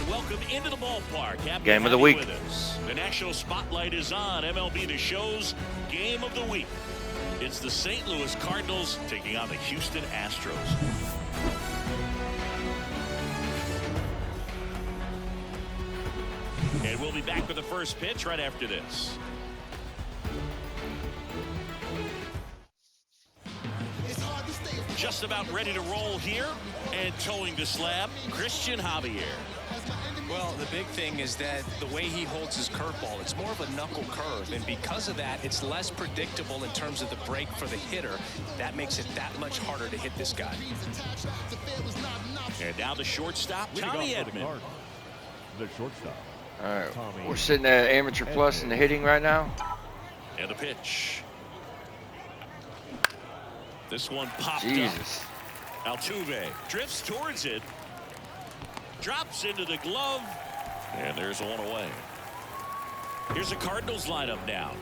Welcome into the ballpark. Happy Game of the week. With us. The national spotlight is on MLB The Show's Game of the Week. It's the St. Louis Cardinals taking on the Houston Astros. And we'll be back with the first pitch right after this. Just about ready to roll here and towing the slab, Christian Javier. Well, the big thing is that the way he holds his curveball, it's more of a knuckle curve, and because of that, it's less predictable in terms of the break for the hitter. That makes it that much harder to hit this guy. And now the shortstop, Tommy Edman. The shortstop. All right, we're sitting at Amateur Plus in the hitting right now. And the pitch. This one popped Jesus. up. Altuve drifts towards it. Drops into the glove. And there's one away. Here's the Cardinals lineup now.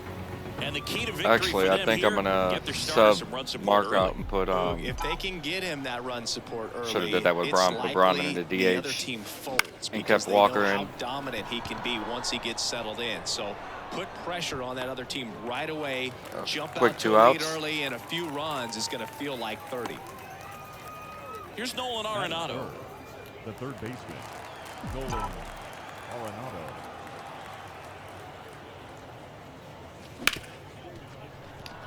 And the key to victory Actually, for I them think here, I'm going get their to starters sub some run support Mark early. out and put If they can get him that run support early, should have did that with it's Braun, put Braun in the the other DH team folds and because kept they Walker know in. how dominant he can be once he gets settled in. So put pressure on that other team right away. Jump quick out 2 to a lead outs. early, and a few runs is going to feel like 30. Here's Nolan Arenado. The third baseman, Nolan Arenado.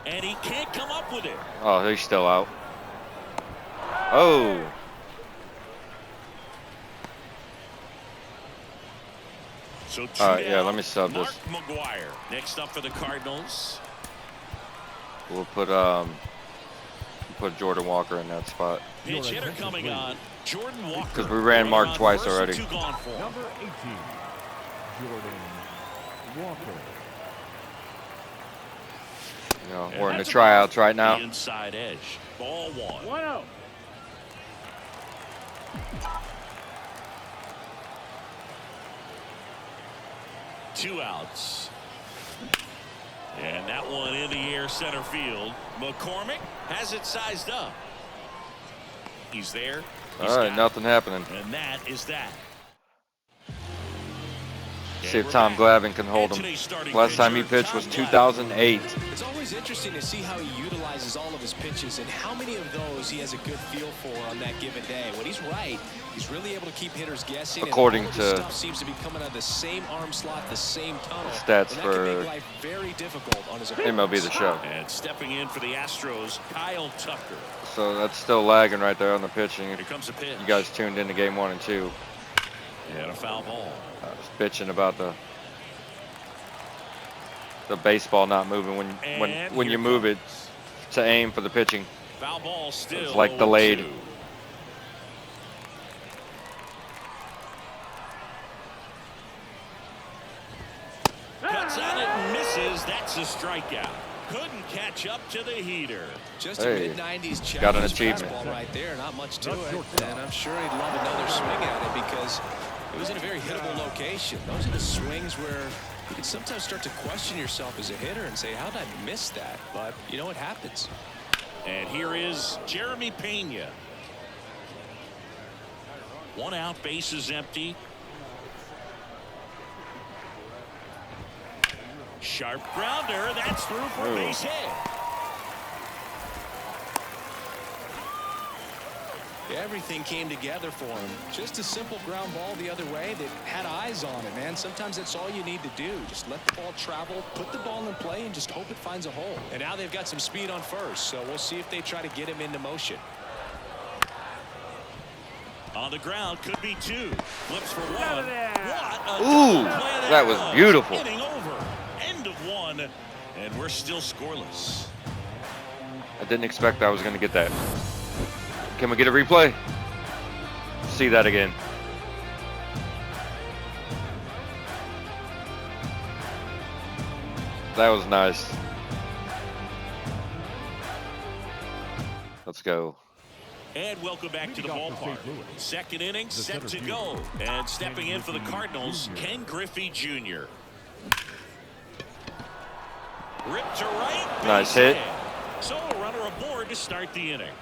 And he can't come up with it. Oh, he's still out. Oh. So All right, yeah, let me sub Mark this. McGuire next up for the Cardinals. We'll put Jordan Walker in that spot. Pitch hitter coming on, Jordan Walker. Because we ran Mark twice already. Two gone for him. Number 18, Jordan Walker. You know, we're in the tryouts right now. The inside edge. Ball one. 1-0. Two outs. And that one in the air center field. McCormick has it sized up. He's there. All right, nothing happening. And that is that. See if Tom Glavine can hold him. Last time he pitched was 2008. It's always interesting to see how he utilizes all of his pitches and how many of those he has a good feel for on that given day. When he's right, he's really able to keep hitters guessing. According and all of to the stuff seems to be coming out of the same arm slot, the same tunnel. Stats and that for can make life very difficult on his MLB The Show. And stepping in for the Astros, Kyle Tucker. So that's still lagging right there on the pitching. Here comes a pitch. You guys tuned into game 1 and 2. And a foul ball. I was bitching about the baseball not moving when you move it to aim for the pitching. Foul ball still. It's like delayed. 0-2. Cuts on it and misses. That's a strikeout. Couldn't catch up to the heater. Just Hey, a mid-90s check. got an achievement. Fastball right there, not much to it. And I'm sure he'd love another swing at it because it was in a very hittable location. Those are the swings where you can sometimes start to question yourself as a hitter and say, how did I miss that? But you know what happens. And here is Jeremy Pena. 1 out, base is empty. Sharp grounder. That's through for a base hit. Everything came together for him. Just a simple ground ball the other way that had eyes on it, man. Sometimes that's all you need to do. Just let the ball travel, put the ball in play, and just hope it finds a hole. And now they've got some speed on first, so we'll see if they try to get him into motion. On the ground, could be 2. Flips for 1. What a Ooh, play that was beautiful. Inning over. End of 1, and we're still scoreless. I didn't expect I was going to get that. Can we get a replay? See that again. That was nice. Let's go. And welcome back to the ballpark. Second inning set to go. And stepping in for the Cardinals, Ken Griffey Jr. Ripped to right. Nice hit. So a runner aboard to start the inning.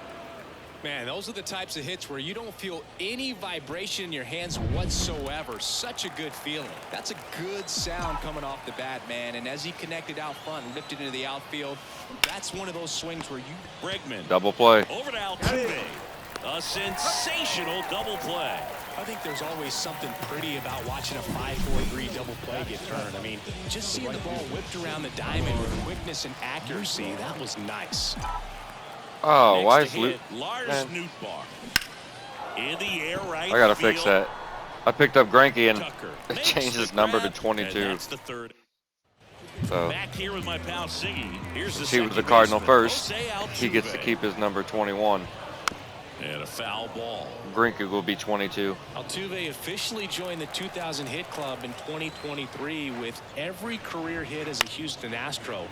Man, those are the types of hits where you don't feel any vibration in your hands whatsoever. Such a good feeling. That's a good sound coming off the bat, man. And as he connected out front and ripped it into the outfield, that's one of those swings where you... Bregman. Double play. Over to Altuve. A sensational double play. I think there's always something pretty about watching a 5-4-3 double play get turned. I mean, just seeing the ball whipped around the diamond with quickness and accuracy, that was nice. Oh, Next why to is Luke? hit, Lars Nootbaar. In the air, right I gotta field. fix that. I picked up Greinke and Tucker it makes changed the his number to grab, 22. and that's the third. So Back here with my pal Siggy. Here's the he was the second Cardinal baseman, first. Jose He gets to Altuve. keep his number 21. And a foul ball. Greinke will be 22. Altuve officially joined the 2,000 hit club in 2023 with every career hit as a Houston Astro.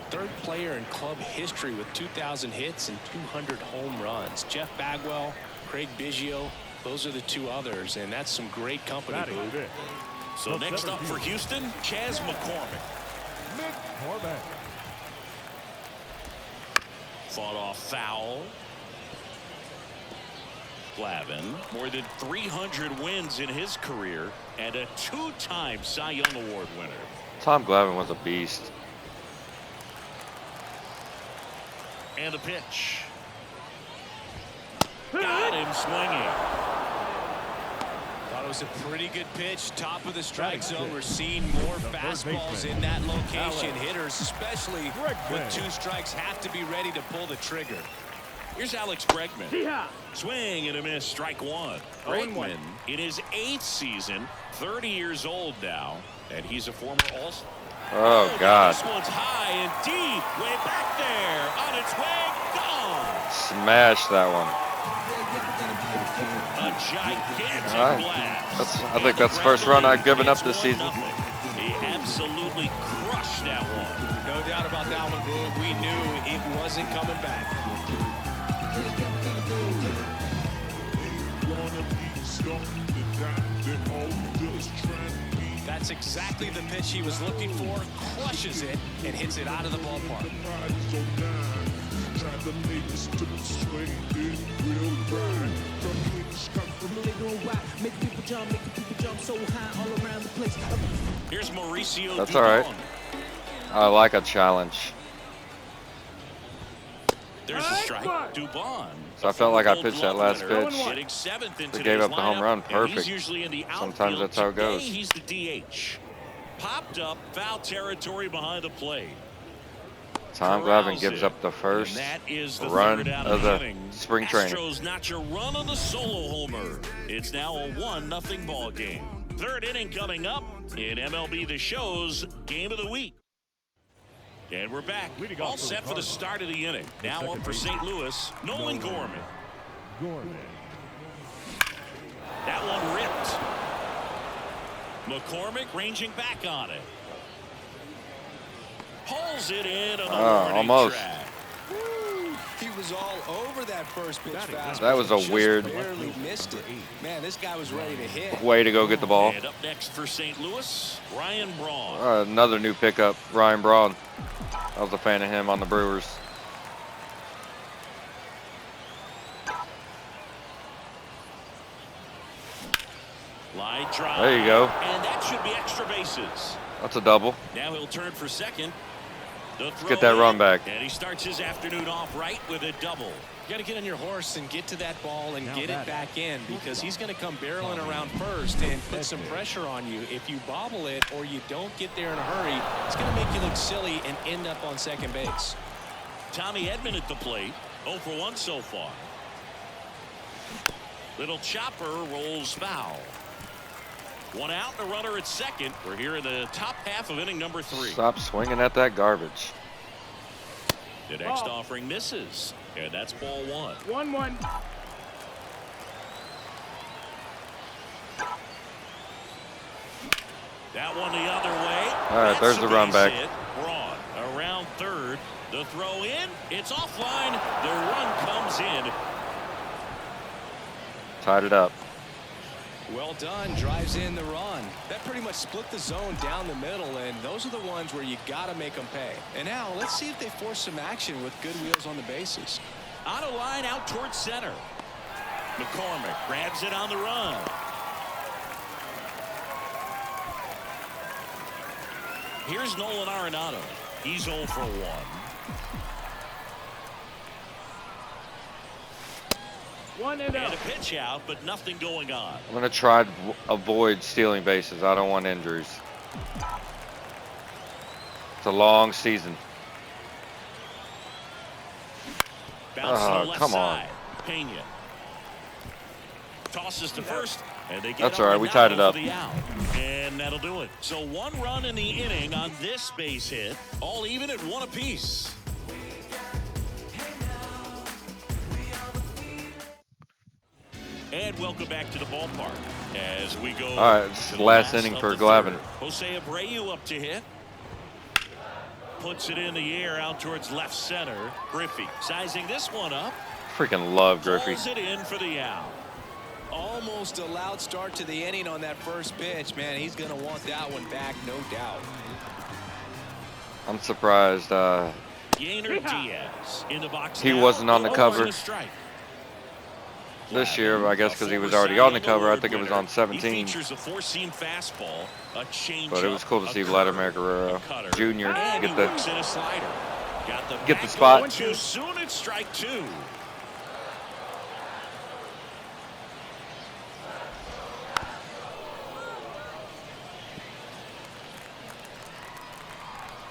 Third player in club history with 2,000 hits and 200 home runs. Jeff Bagwell, Craig Biggio, those are the 2 others, and that's some great company. So next up for Houston, Chas McCormick. Fought off foul. Glavine, more than 300 wins in his career and a 2-time Cy Young Award winner. Tom Glavine was a beast. And the pitch. Got him swinging. Thought it was a pretty good pitch. Top of the strike zone. We're seeing more fastballs in that location. Hitters, especially with 2 strikes, have to be ready to pull the trigger. Here's Alex Bregman. Swing and a miss, strike 1. Bregman in his 8th season, 30 years old now, and he's a former All-Star. Oh, God. This one's high and deep, way back there, on its way, gone. Smash that one. A gigantic All right. blast. I think that's the first run I've given up this season. He absolutely crushed that one. No doubt about that one, Boog. We knew it wasn't coming back. That's exactly the pitch he was looking for. Crushes it and hits it out of the ballpark. Here's Mauricio That's Dubon. all right. I like a challenge. There's a strike. Dubon. So I felt like I pitched that last pitch. Hitting 7th in They today's gave up the home lineup, run. and Perfect. he's usually in the Sometimes outfield. that's how it goes. Today, he's the DH. Popped up, foul territory behind the plate. Tom Glavine gives up the first And that is the run third out of the inning. spring training. Astros notch a run on the solo homer. It's now a 1-0 ball game. Third inning coming up in MLB The Show's Game of the Week. And we're back. Leading All off for set the for the Cardinals, start of the inning. the Now second up for baseman, St. Louis, Nolan Gorman. Gorman. That one ripped. McCormick ranging back on it. Pulls it in on the warning almost. track. He was all over that first pitch fastball. That was a Just weird barely missed it. Man, this guy was ready to hit. way to go get the ball. And up next for St. Louis, Ryan Braun. Another new pickup, Ryan Braun. I was a fan of him on the Brewers. Line drive. There you go. And that should be extra bases. That's a double. Now he'll turn for second. Get that run back. And he starts his afternoon off right with a double. You got to get on your horse and get to that ball and get it back in, because he's going to come barreling around first and put some pressure on you. If you bobble it or you don't get there in a hurry, it's going to make you look silly and end up on second base. Tommy Edman at the plate. 0 for 1 so far. Little chopper rolls foul. One out and a runner at second. We're here in the top half of inning number 3. Stop swinging at that garbage. The next offering misses. And that's ball 1. 1-1. That one the other way. All right, there's the run back. Braun around third. The throw in. It's offline. The run comes in. Tied it up. Well done. Drives in the run. That pretty much split the zone down the middle, and those are the ones where you got to make them pay. And now let's see if they force some action with good wheels on the bases. On a line out towards center. McCormick grabs it on the run. Here's Nolan Arenado. He's 0 for 1. And a pitch out, but nothing going on. I'm going to try to avoid stealing bases. I don't want injuries. It's a long season. Bounce to the left come side. Pena tosses to first, and they get That's all right. We Arenado tied it up. for the out. And that'll do it. So 1 run in the inning on this base hit, all even at 1 apiece. And welcome back to the ballpark as we go. All right, it's to the last of inning for the Glavine. third. Jose Abreu up to hit. Puts it in the air out towards left center. Griffey sizing this one up. Freaking love Griffey. Pulls it in for the out. Almost a loud start to the inning on that first pitch. Man, he's going to want that one back, no doubt. I'm surprised Yainer Diaz in the box. he now. wasn't on the 0 cover and a strike. this year, I guess, because he was already on the cover. I think it was on 17. He features a 4-seam fastball, a change. But it was cool to see Vladimir Guerrero Jr. And get he the works in a slider. Got the get the back spot. going too soon. It's strike 2.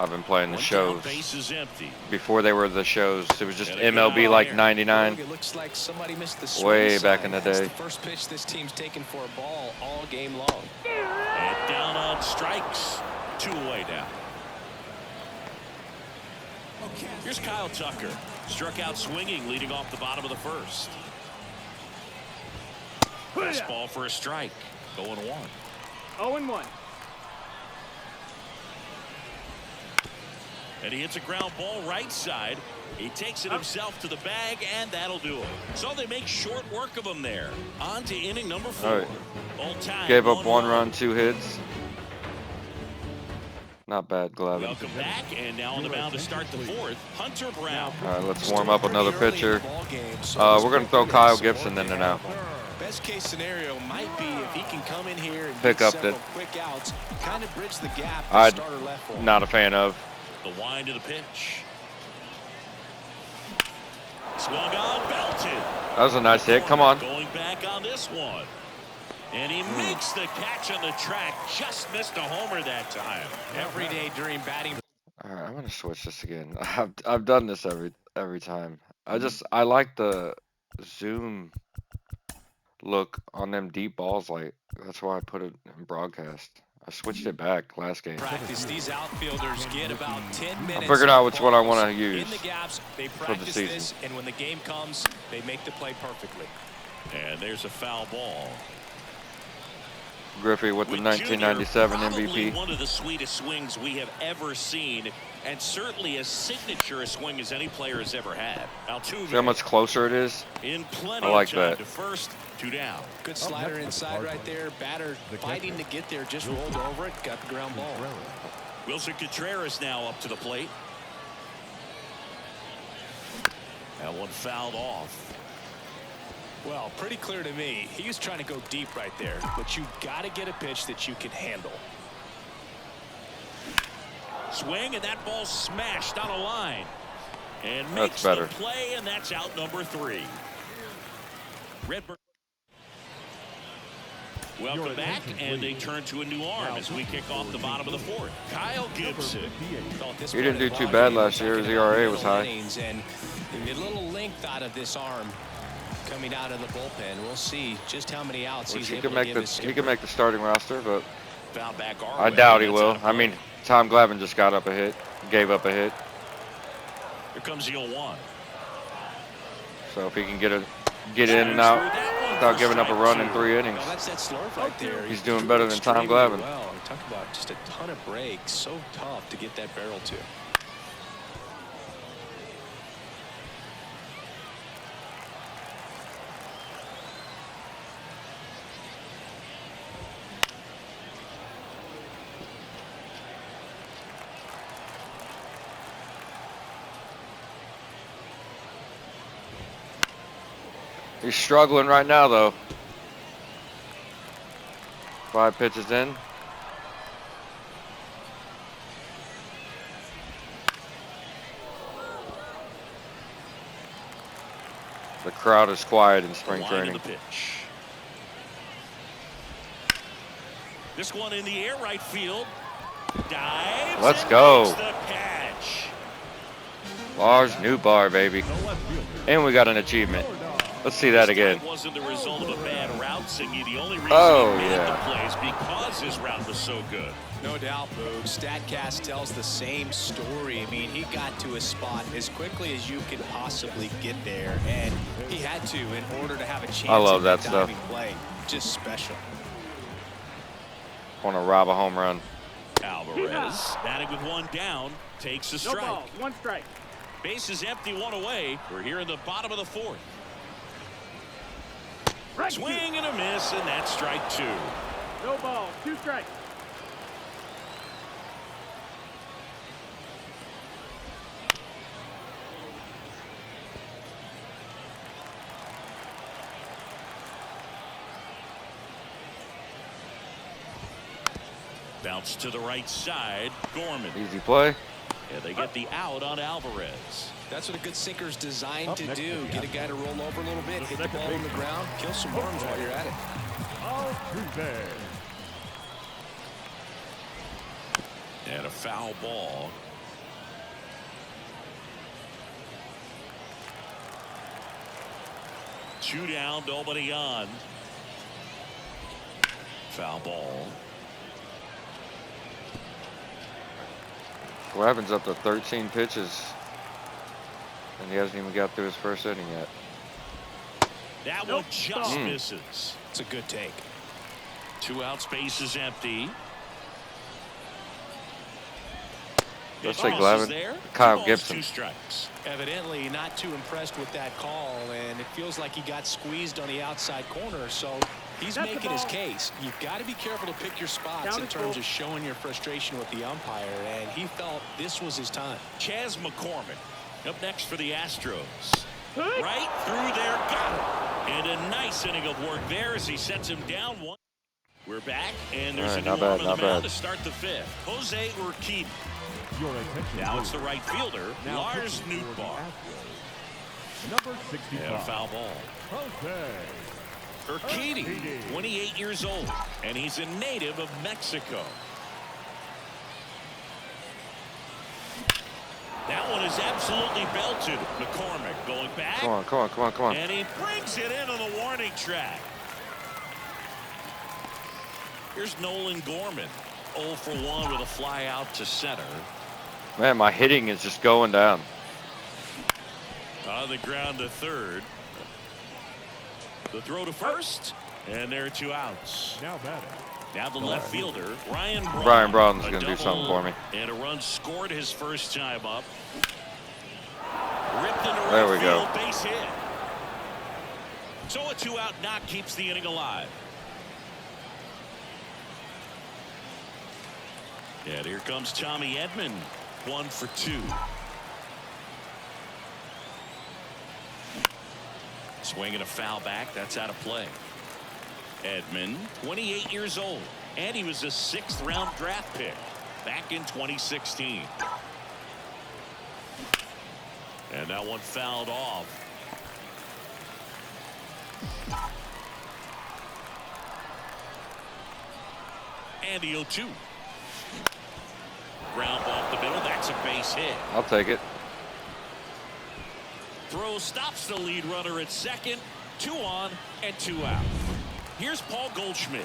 I've been playing the shows. Base is empty. Before they were the shows, it was just And a good MLB out like here. 99. It looks like somebody missed the Way swing back sign. in the That's day. the first pitch this team's taken for a ball all game long. And down on strikes. 2 away now. Here's Kyle Tucker. Struck out swinging, leading off the bottom of the first. Fastball for a strike. 0-1. 0-1. And he hits a ground ball right side. He takes it himself to the bag, and that'll do it. So they make short work of him there. On to inning number 4. All right. All time, Gave up 1 1-1. run, 2 hits. Not bad, Glavine. Welcome back, and now on the mound to start the 4th, Hunter Brown. All right, let's warm up another Pretty early in pitcher. the ball game, so We're going to throw Kyle Gibson in there now. Best case scenario might be if he can come in here and Pick get up several the- quick outs, kind of bridge the gap I'd the starter left for him. Not a fan of. The wind to the pitch. Swung on, belted. That was a nice hit. Come on. Going back on this one. And he makes the catch on the track. Just missed a homer that time. Everyday dream batting. All right, I'm gonna switch this again. I've done this every time. I like the zoom look on them deep balls. Like that's why I put it in broadcast. I switched it back last game. Practice. These outfielders get about 10 minutes. I figured out which one I want to balls use in the gaps. They for the practice season. this, and when the game comes, they make the play perfectly. And there's a foul ball. Griffey with the With 1997 Junior, probably MVP. one of the sweetest swings we have ever seen, and certainly as signature a swing as any player has ever had. Altuve See how much closer it is? in plenty I like of time that. to first, 2 down. Good slider inside right there. Batter fighting to get there, just rolled over it, got the ground ball. Wilson Contreras now up to the plate. That one fouled off. Well, pretty clear to me. He was trying to go deep right there, but you got to get a pitch that you can handle. Swing, and that ball smashed on a line. And That's makes better. the play, and that's out number 3. Redbird. Welcome back, and they turn to a new arm as we kick off the bottom of the 4th. Kyle Gibson. He didn't do too bad last year. His ERA was high. And a little length out of this arm coming out of the bullpen. We'll see just how many outs he's He able could to make give the his he skipper. could make the starting roster, but Foul back our I way, doubt he and will. that's out I of mean, play. Tom Glavine just got up a hit, gave up a hit. Here comes the 0-1. So if he can get in and out without giving up a run in 3 innings, Well, that's that slurve right there. He's doing better than Tom extremely Glavine. Well, we talk about just a ton of breaks. So tough to get that barrel to. he's struggling right now though. 5 pitches in. The crowd is quiet in spring Line training. of the pitch. This one in the air, right field. Dives. Let's and go. makes the catch. Lars Newbar, baby. And we got an achievement. Let's see that again. It wasn't the result of a bad route, Singy. The only reason Oh, he made yeah. the play is because his route was so good. No doubt, Boog. StatCast tells the same story. I mean, he got to his spot as quickly as you could possibly get there, and he had to in order to have a chance. I love at that stuff. diving play. Just special. Want to rob a home run. Alvarez, batting with 1 down, takes a No strike. ball, 1 strike. Base is empty, 1 away. We're here in the bottom of the 4th. Right. Swing and a miss, and that's strike 2. No ball, 2 strikes. Bounce to the right side. Gorman. Easy play. Yeah, they get the out on Alvarez. That's what a good sinker's designed to next do. is the Get a guy to roll over a little bit, hit the second ball on the baseman. ground, kill some worms while you're at it. Altuve. And a foul ball. Two down, nobody on. Foul ball. Glavin's up to 13 pitches. And he hasn't even got through his first inning yet. That Nope. one just misses. It's a good take. 2 out, space is empty. Let's Pitch say crosses Glavine. there. Kyle 2 balls, Gibson. 2 strikes. Evidently not too impressed with that call, and it feels like he got squeezed on the outside corner, so he's That's the making his ball. case. You've got to be careful to pick your spots Down in is terms full. of showing your frustration with the umpire, and he felt this was his time. Chas McCormick up next for the Astros. Good. Right through there, got it. And a nice inning of work there as he sets him down 1. We're back, and there's All a right, new not arm bad, on not the mound bad. to start the 5th. Jose Urquidy. Your attention, Now it's please. the right fielder, Now Lars pitching for the Newbar. Astros, Number 65. And a foul ball. Jose. Urquidy, 28 years old, and he's a native of Mexico. That one is absolutely belted. McCormick going back. Come on, come on, come on, come on. And he brings it in on the warning track. Here's Nolan Gorman. 0 for 1 with a fly out to center. Man, my hitting is just going down. On the ground to third. The throw to first. And there are 2 outs. Now batting. Now the left fielder, Brian Braun's going to do something for me. And a run scored his first time up. Ripped into There right we go. field, base hit. So a 2-out knock keeps the inning alive. And here comes Tommy Edman, 1 for 2. Swinging a foul back, that's out of play. Edman, 28 years old, and he was a 6th round draft pick back in 2016. And that one fouled off. And the 0-2. Ground ball up the middle, that's a base hit. I'll take it. Throw stops the lead runner at second. 2 on and 2 out. Here's Paul Goldschmidt.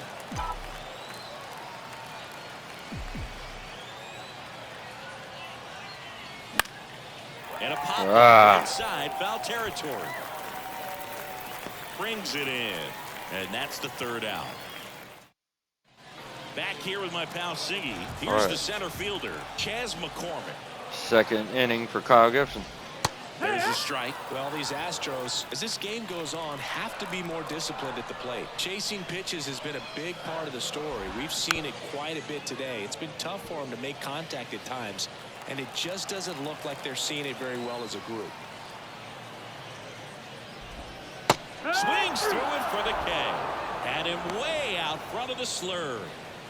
And a pop up inside foul territory. Brings it in. And that's the 3rd out. Back here with my pal Siggy. Here's the center fielder, Chas McCormick. 2nd inning for Kyle Gibson. There's a strike. Well, these Astros, as this game goes on, have to be more disciplined at the plate. Chasing pitches has been a big part of the story. We've seen it quite a bit today. It's been tough for them to make contact at times, and it just doesn't look like they're seeing it very well as a group. Swings through it for the K. Had him way out front of the slur.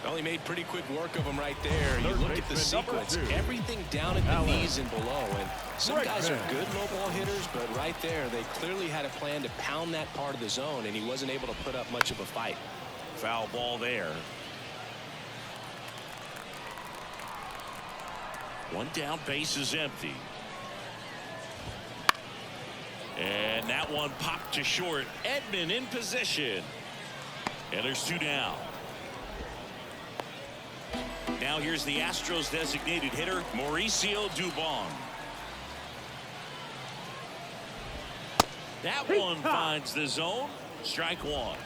Well, he made pretty quick work of him right there. You look at the sequence, everything down at the knees and below. And some guys are good low ball hitters, but right there, they clearly had a plan to pound that part of the zone, and he wasn't able to put up much of a fight. Foul ball there. 1 down, base is empty. And that one popped to short. Edman in position. And there's 2 down. Now here's the Astros designated hitter, Mauricio Dubon. That one finds the zone. Strike 1.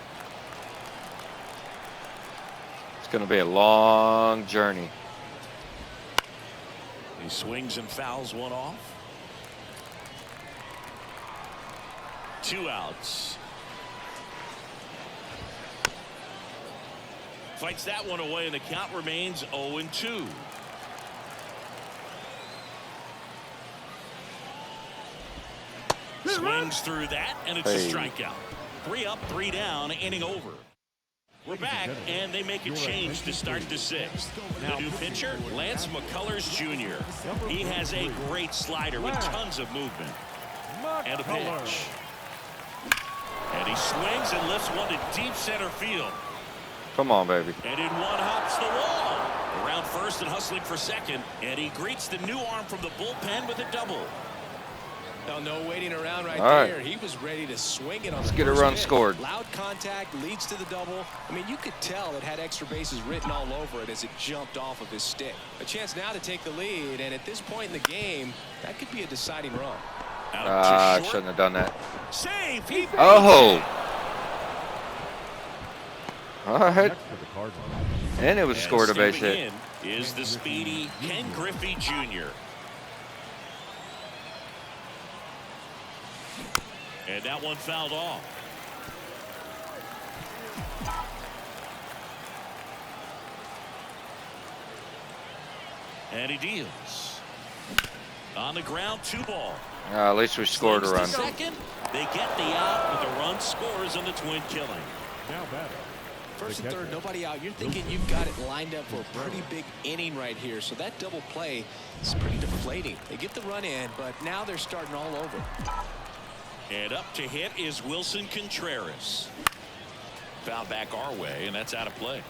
It's going to be a long journey. He swings and fouls one off. 2 outs. Fights that one away, and the count remains 0-2. Swings through that, and it's a strikeout. 3 up, 3 down, inning over. We're back, and they make a change to start the 6th. The new pitcher, Lance McCullers Jr. He has a great slider with tons of movement. And a pitch. And he swings and lifts one to deep center field. Come on, baby. And in one hops the wall. Around first and hustling for second. And he greets the new arm from the bullpen with a double. Well, no waiting around right there. Right. He was ready to swing it on Let's the get a first run pitch. scored. Loud contact leads to the double. I mean, you could tell it had extra bases written all over it as it jumped off of his stick. A chance now to take the lead, and at this point in the game, that could be a deciding run. I shouldn't have done that. Save. He Oh. All right. Next for the Cardinals. And it was scored a base stepping hit. in is the speedy Ken Griffey Jr. And that one fouled off. And he deals. On the ground, 2 ball. At least we scored a Slims to run. second. They get the out, but the run scores on the twin killing. Now batting. First and third, nobody out. You're thinking you've got it lined up for a pretty big inning right here. So that double play is pretty deflating. They get the run in, but now they're starting all over. And up to hit is Wilson Contreras. Foul back our way, and that's out of play.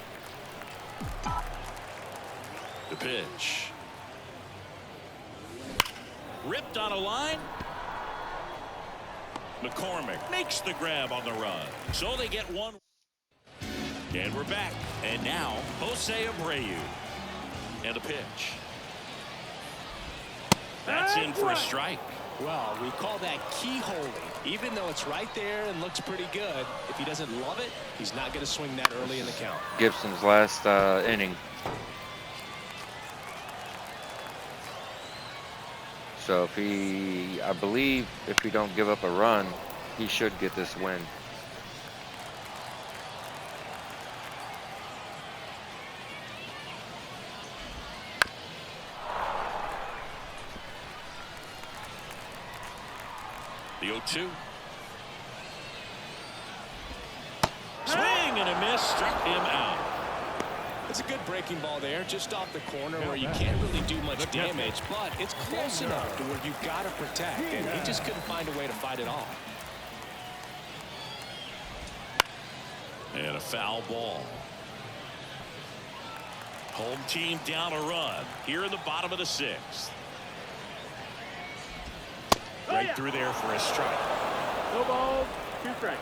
The pitch. Ripped on a line. McCormick makes the grab on the run. So they get one. And we're back. And now, Jose Abreu. And a pitch. That's in for a strike. Well, we call that keyholing. Even though it's right there and looks pretty good, if he doesn't love it, he's not going to swing that early in the count. Gibson's last inning. So if he, I believe, if he don't give up a run, he should get this win. The 0-2. Swing and a miss, struck him out. It's a good breaking ball there, just off the corner where you can't really do much damage, but it's close enough to where you've got to protect, and he just couldn't find a way to fight it off. And a foul ball. Home team down a run here in the bottom of the 6th. Right through there for a strike. No balls, 2 strikes.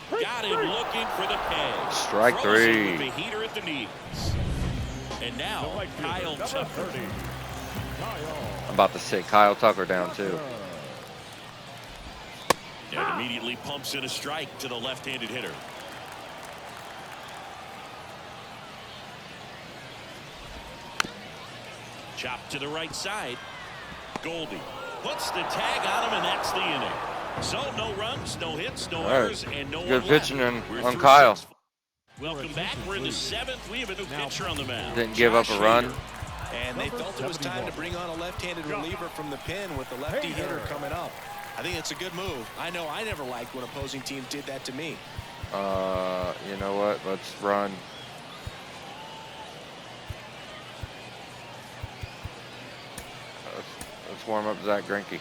Got him looking for the peg. Strike Throws it 3. with a heater at the knees. And now Kyle Tucker. I'm about to sit Kyle Tucker down too. And immediately pumps in a strike to the left-handed hitter. Chop to the right side. Goldie puts the tag on him, and that's the inning. So no runs, no hits, no errors, and no Good one pitching left. on Kyle. Welcome back. We're in the 7th. We have a new pitcher on the mound. Didn't give up a run. And they felt it was time to bring on a left-handed reliever from the pen with the lefty hitter coming up. I think it's a good move. I know I never liked when opposing teams did that to me. You know what? Let's run. Let's warm up Zach Greinke.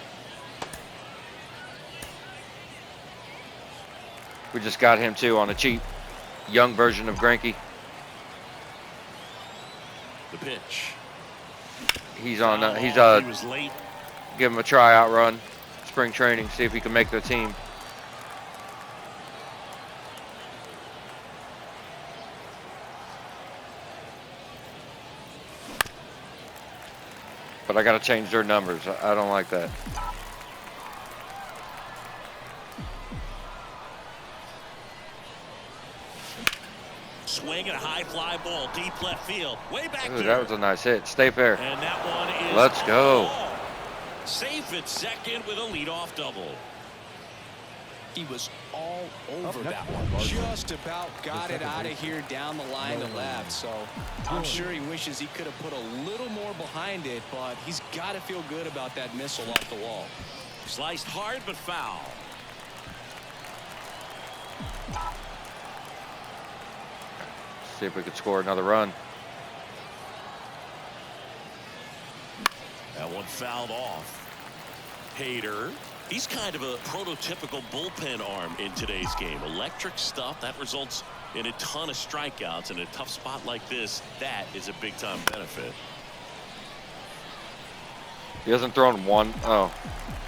We just got him too on a cheap, young version of Greinke. The pitch. He's on. He was late. Give him a tryout run, spring training, see if he can make the team. But I got to change their numbers. I don't like that. Swing and a high fly ball, deep left field, way back Ooh, there. that was a nice hit. Stay fair. And that one is Let's go. Safe at second with a leadoff double. He was all over that one. Just about got it out of here down the line to left. So I'm sure he wishes he could have put a little more behind it, but he's got to feel good about that missile off the wall. Sliced hard but foul. See if we could score another run. That one fouled off. Hader. He's kind of a prototypical bullpen arm in today's game. Electric stuff that results in a ton of strikeouts in a tough spot like this. That is a big time benefit. He hasn't thrown one. Oh,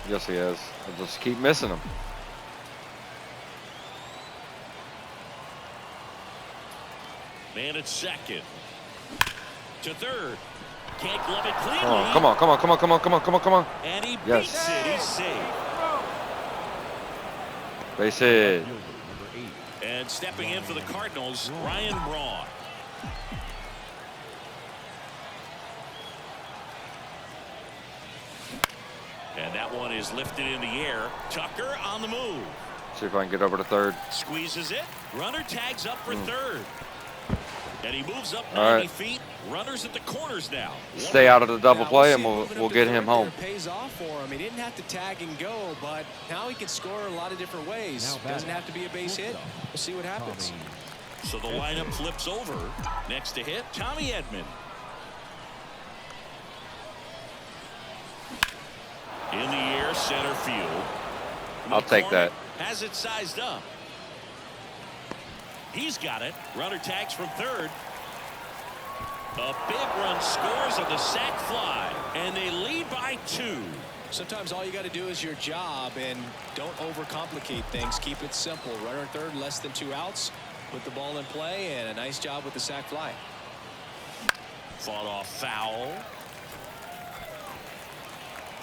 yes he has. I just keep missing him. Man at second. To third. Can't glove it cleanly. Come on, come on, come on, come on, come on, come on, come on. And he Yes. beats it. He's safe. Base hit. And stepping in for the Cardinals, Ryan Braun. And that one is lifted in the air. Tucker on the move. See if I can get over to third. Squeezes it. Runner tags up for third. And he moves up All 90 right. feet. Runners at the corners now. Stay out of the double Yeah, play, see and him moving we'll up to get third him there. home. It pays off for him. He didn't have to tag and go, but now he can score a lot of different ways. Doesn't have to be a base hit. We'll see what happens. So the lineup flips over. Next to hit, Tommy Edman. In the air, center field. I'll take that. Has it sized up. He's got it. Runner tags from third. A big run scores on the sac fly, and they lead by 2. Sometimes all you got to do is your job and don't overcomplicate things. Keep it simple. Runner third, less than 2 outs. Put the ball in play, and a nice job with the sac fly. Fought off foul.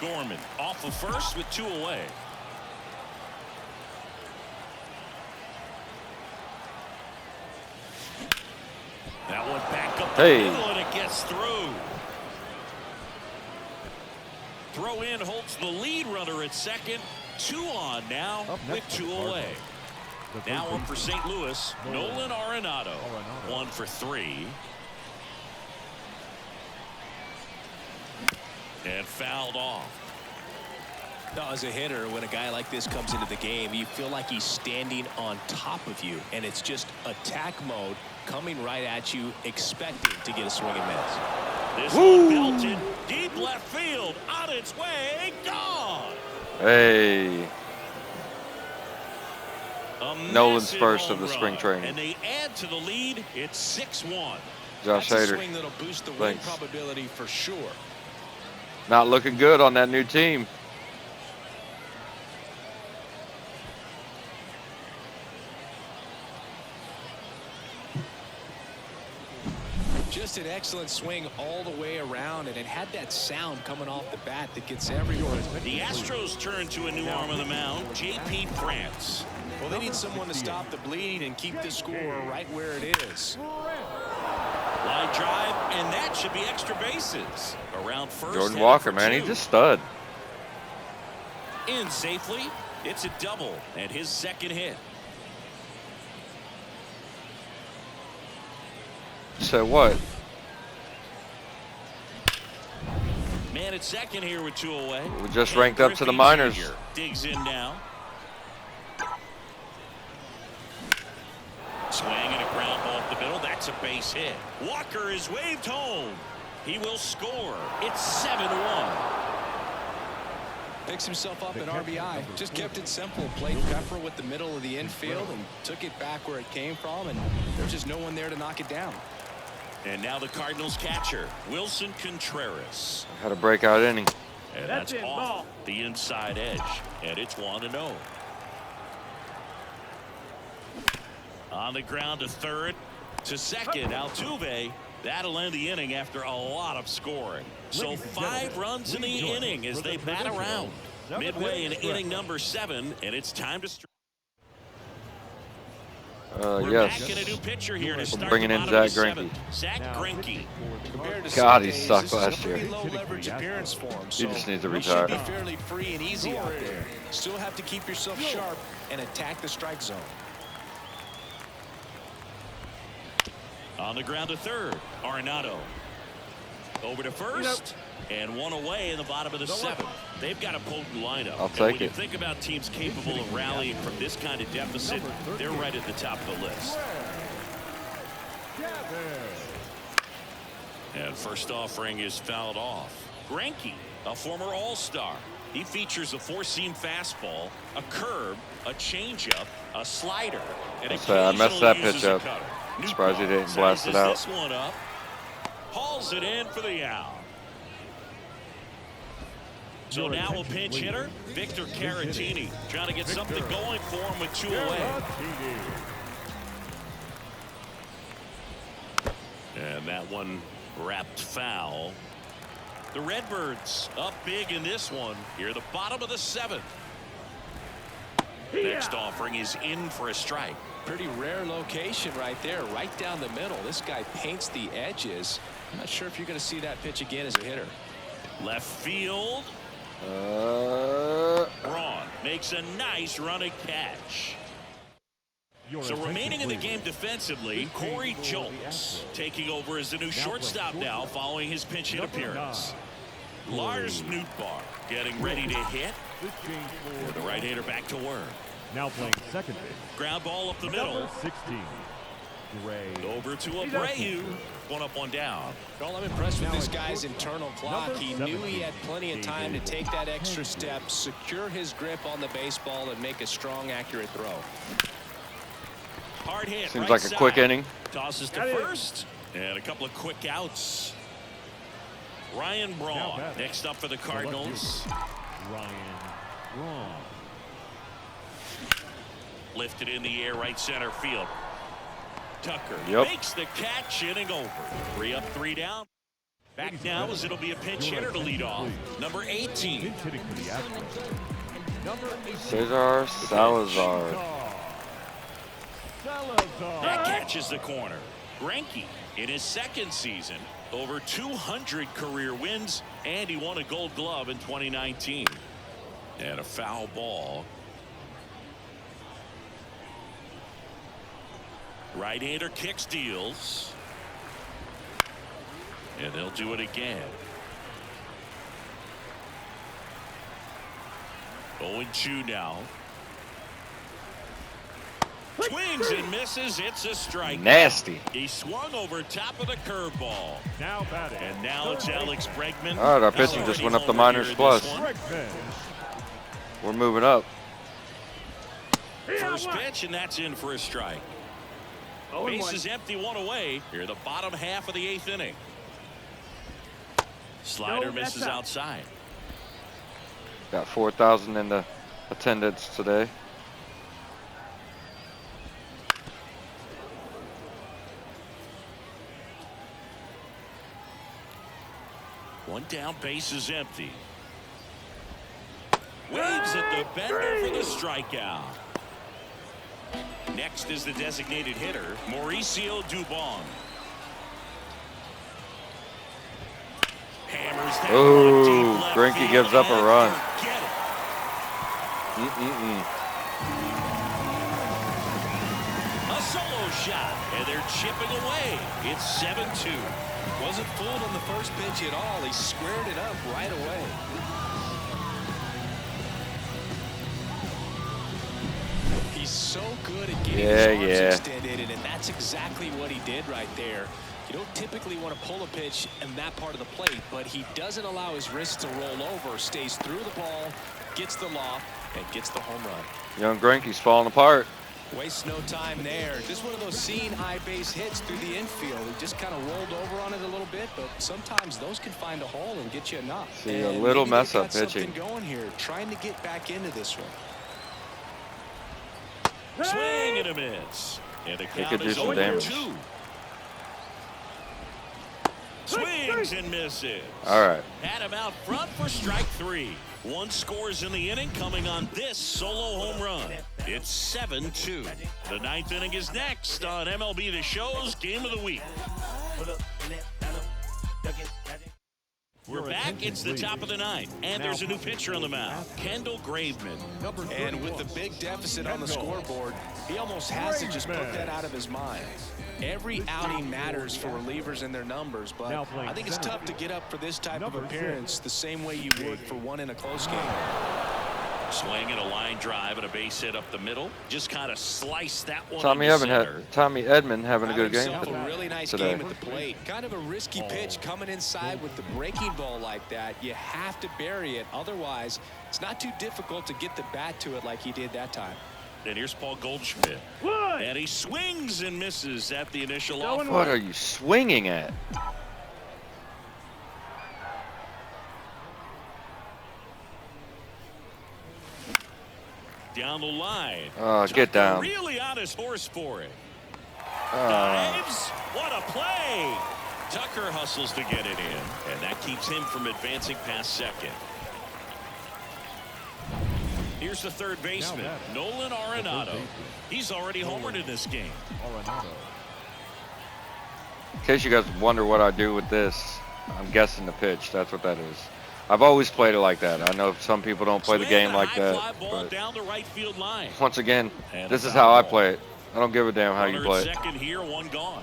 Gorman off of first with 2 away. That one back up the middle, and it gets through. Throw in holds the lead runner at second. 2 on now with 2 away. Now up for St. Louis, Nolan Arenado. 1 for 3. And fouled off. Now, as a hitter, when a guy like this comes into the game, you feel like he's standing on top of you, and it's just attack mode coming right at you, expecting to get a swing and miss. This one belted deep left field, on its way, gone. Hey. Nolan's first of the run, spring training. And they add to the lead. It's 6-1. Josh That's a Hader. swing that'll boost the win probability for sure. Not looking good on that new team. Just an excellent swing all the way around, and it had that sound coming off the bat that gets everyone. The Astros turn to a new arm on the mound, J.P. France. Well, they need someone to stop the bleed and keep the score right where it is. Line drive, and that should be extra bases. Around first. Jordan Walker, man, he's a stud. In safely. It's a double, and his second hit. So what? Man at second here with 2 away. We just ranked up to the minors. Digs in now. Swing and a ground ball up the middle. That's a base hit. Walker is waved home. He will score. It's 7-1. Picks himself up an RBI. Just kept it simple. Played pepper with the middle of the infield and took it back where it came from, and there's just no one there to knock it down. And now the Cardinals catcher, Wilson Contreras. Had a breakout inning. And that's off the inside edge. And it's 1-0. On the ground to third. To second, Altuve. That'll end the inning after a lot of scoring. So 5 runs in the inning as they bat around. Midway in inning number 7, and it's time to start. Yes. Back in a new pitcher here to start bringing the in bottom Zach of the 7th. Zach Greinke. God, he sucked last year. Low leverage appearance for him, He just needs to he retire. should be fairly free and easy out there. Still have to keep yourself sharp and attack the strike zone. On the ground to third, Arenado. Over to first, and 1 away in the bottom of the 7th. They've got a potent lineup. I'll take when you it. think about teams capable of rallying from this kind of deficit, they're right at the top of the list. And first offering is fouled off. Greinke, a former All-Star. He features a 4-seam fastball, a curve, a changeup, a slider, and I messed that occasionally pitch uses a up. cutter. Surprised he didn't blast it out. This one up. Hauls it in for the out. So now a pinch hitter, Victor Caratini, trying to get something going for him with 2 away. And that one wrapped foul. The Redbirds up big in this one. Here, the bottom of the 7th. Next offering is in for a strike. Pretty rare location right there, right down the middle. This guy paints the edges. I'm not sure if you're going to see that pitch again as a hitter. Left field. Braun makes a nice running catch. So remaining in the game defensively, Corey Jones taking over as the new shortstop now following his pinch hit appearance. Lars Nootbaar getting ready to hit. The right-hander back to work. Now playing second base. Ground ball up the middle. Number 16. Gray. Over to Abreu. 1 up, 1 down. Well, I'm impressed with this guy's internal clock. He knew he had plenty of time to take that extra step, secure his grip on the baseball, and make a strong, accurate throw. Hard hit. Seems right like a quick side. inning. Tosses to first. And a couple of quick outs. Ryan Braun next up for the Cardinals. Ryan Braun. Lifted in the air, right center field. Tucker Yep. makes the catch, inning over. 3 up, 3 down. Back now as it'll be a pinch hitter to lead off. Number 18. Pinch hitting for the Astros. Number 18. Cesar Salazar. That catches the corner. Greinke in his second season, over 200 career wins, and he won a Gold Glove in 2019. And a foul ball. Right-hander kicks, deals. And they'll do it again. 0-2 now. Swings and misses. It's a strike. Nasty. He swung over top of the curveball. Now batting. And now it's Alex Bregman. All right, our pitching just went up the minors plus. We're moving up. First pitch, and that's in for a strike. Base is empty, 1 away. Here, the bottom half of the 8th inning. Slider misses outside. Got 4,000 in the attendance today. One down, base is empty. Waves at the bender for the strikeout. Next is the designated hitter, Mauricio Dubon. Hammers that one deep left Greinke field gives up a and run. forget it. A solo shot, and they're chipping away. It's 7-2. Wasn't fooled on the first pitch at all. He squared it up right away. He's so good at getting his arms extended, and that's exactly what he did right there. You don't typically want to pull a pitch in that part of the plate, but he doesn't allow his wrist to roll over, stays through the ball, gets the loft, and gets the home run. Young Greinke's falling apart. Wastes no time there. Just one of those seeing high base hits through the infield. He just kind of rolled over on it a little bit, but sometimes those can find a hole and get you enough. See, a little mess up pitching. Something going here, trying to get back into this one. Swing and a miss. And the count could do is some damage. 0-2. Swings and misses. All right. Had him out front for strike 3. 1 scores in the inning, coming on this solo home run. It's 7-2. The 9th inning is next on MLB The Show's Game of the Week. We're back. It's the top of the 9th, and there's a new pitcher on the mound, Kendall Graveman. And with the big deficit on the scoreboard, he almost has to just put that out of his mind. Every outing matters for relievers and their numbers, but I think it's tough to get up for this type of appearance the same way you would for one in a close game. Swing and a line drive and a base hit up the middle. Just kind of sliced that one. Tommy Edman having a good game A really nice today. game at the plate. Kind of a risky pitch coming inside with the breaking ball like that. You have to bury it. Otherwise, it's not too difficult to get the bat to it like he did that time. And here's Paul Goldschmidt. And he swings and misses at the initial offer. What are you swinging at? Down the line. Oh, get down. Really on his horse for it. Dives. What a play. Tucker hustles to get it in, and that keeps him from advancing past second. Here's the third baseman, Nolan Arenado. He's already homered in this game. In case you guys wonder what I do with this, I'm guessing the pitch. That's what that is. I've always played it like that. I know some people don't play the game like that. Ball down the right field line. Once again, this is how I play it. I don't give a damn how you play it. Second here, 1 gone.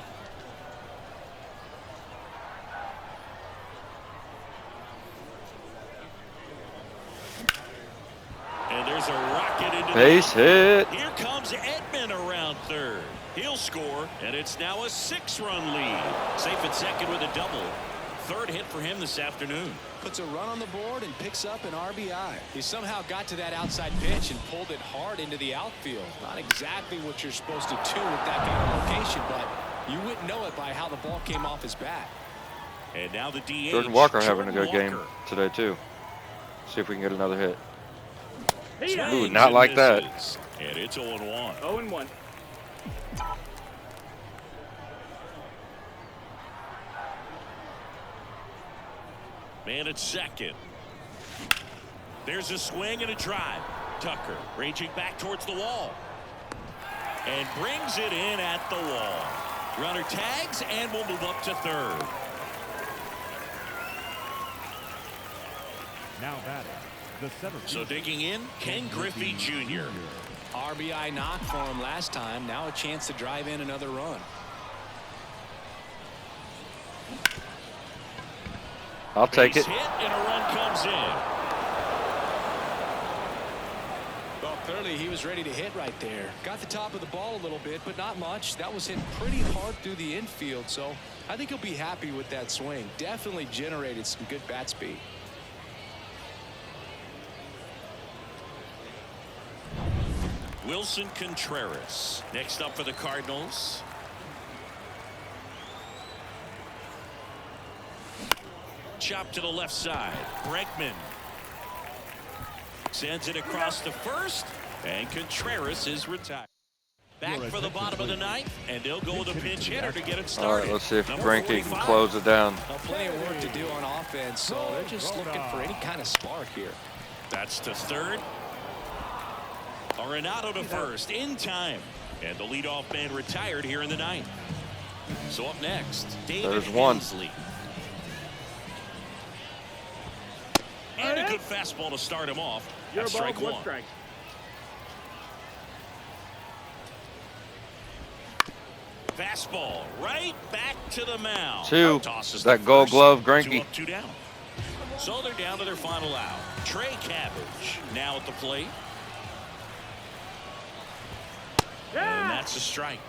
And there's a rocket into base hit. Here comes Edman around third. He'll score, and it's now a 6-run lead. Safe at second with a double. Third hit for him this afternoon. Puts a run on the board and picks up an RBI. He somehow got to that outside pitch and pulled it hard into the outfield. Not exactly what you're supposed to do with that kind of location, but you wouldn't know it by how the ball came off his bat. And now the DH. Jordan Walker having a good game today too. See if we can get another hit. Ooh, not like that. And it's 0-1. 0-1. And it's second. There's a swing and a drive. Tucker raging back towards the wall. And brings it in at the wall. Runner tags and will move up to third. Now batting, the center So fielder, digging in, Ken Griffey Jr. RBI knock for him last time. Now a chance to drive in another run. I'll take Base it. hit and a run comes in. Well, clearly he was ready to hit right there. Got the top of the ball a little bit, but not much. That was hit pretty hard through the infield, so I think he'll be happy with that swing. Definitely generated some good bat speed. Wilson Contreras next up for the Cardinals. Chop to the left side. Bregman sends it across to first, and Contreras is retired. Back for the bottom of the ninth, and they'll go with a pinch hitter to get it started. All right, let's see if Number Greinke can 45. close it down. Well, plenty of work to do on offense, so they're just looking for any kind of spark here. That's to third. Arenado to first in time, and the leadoff man retired here in the ninth. So up next, David There's one. Hensley. And a good fastball to start him off. You're That's above strike one one. strike. Fastball right back to the mound. Two. Tosses That the Gold first. Glove, 2 Greinke. up, 2 down. So they're down to their final out. Trey Cabbage now at the plate. And that's a strike.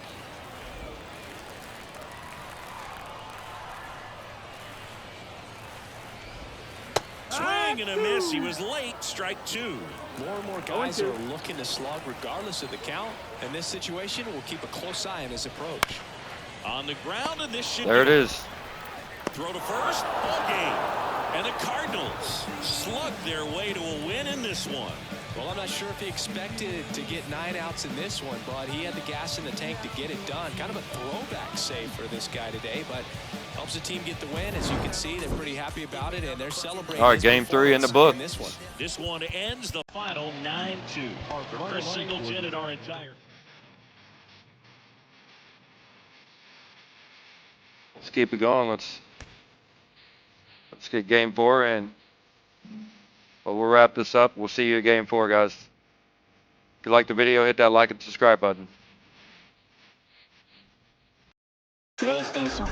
Swing and a miss. He was late. Strike 2. More and more guys are looking to slug regardless of the count. In this situation, we'll keep a close eye on his approach. On the ground, and this should There it do is. Throw to first. Ball game. And the Cardinals slug their way to a win in this one. Well, I'm not sure if he expected to get 9 outs in this one, but he had the gas in the tank to get it done. Kind of a throwback save for this guy today, but helps the team get the win. As you can see, they're pretty happy about it, and they're celebrating. All right, his game 3 in the performance book. in this one. This one ends the final 9-2 for Chris Singleton and our entire. Let's keep it going. Let's get game 4 in. But we'll wrap this up. We'll see you at game 4, guys. If you like the video, hit that like and subscribe button. PlayStation